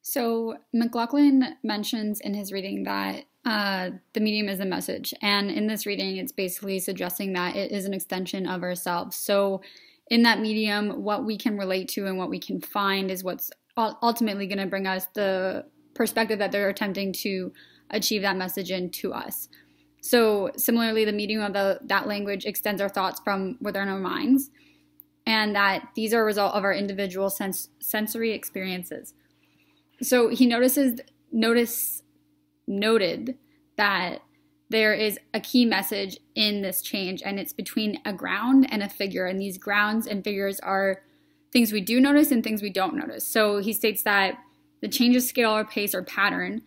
So McLuhan mentions in his reading that the medium is a message. And in this reading, it's basically suggesting that it is an extension of ourselves. So in that medium, what we can relate to and what we can find is what's ultimately going to bring us the perspective that they're attempting to achieve that message into us. So similarly, the medium of that language extends our thoughts from within our minds, and that these are a result of our individual sensory experiences. So he noted that there is a key message in this change, and it's between a ground and a figure. And these grounds and figures are things we do notice and things we don't notice. So he states that the change of scale or pace or pattern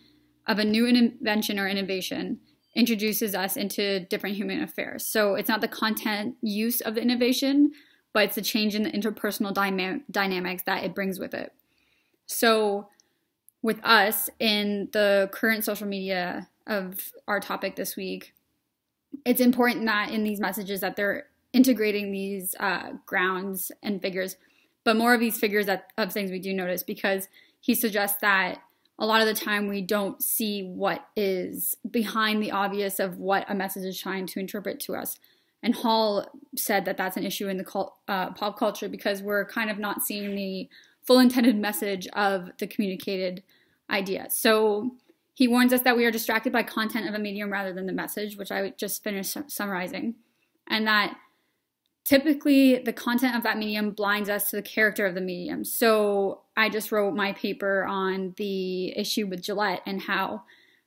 of a new invention or innovation introduces us into different human affairs. So it's not the content use of the innovation, but it's the change in the interpersonal dynamics that it brings with it. So with us in the current social media of our topic this week, it's important that in these messages that they're integrating these grounds and figures, but more of these figures of things we do notice, because he suggests that a lot of the time we don't see what is behind the obvious of what a message is trying to interpret to us. And Hall said that that's an issue in the pop culture because we're kind of not seeing the full intended message of the communicated idea. So he warns us that we are distracted by content of a medium rather than the message, which I just finished summarizing, and that typically the content of that medium blinds us to the character of the medium. So I just wrote my paper on the issue with Gillette and how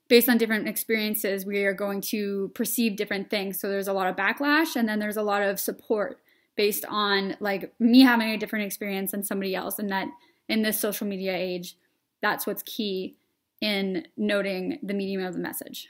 based on different experiences, we are going to perceive different things. So there's a lot of backlash, and then there's a lot of support based on like me having a different experience than somebody else. And that in this social media age, that's what's key in noting the medium of the message.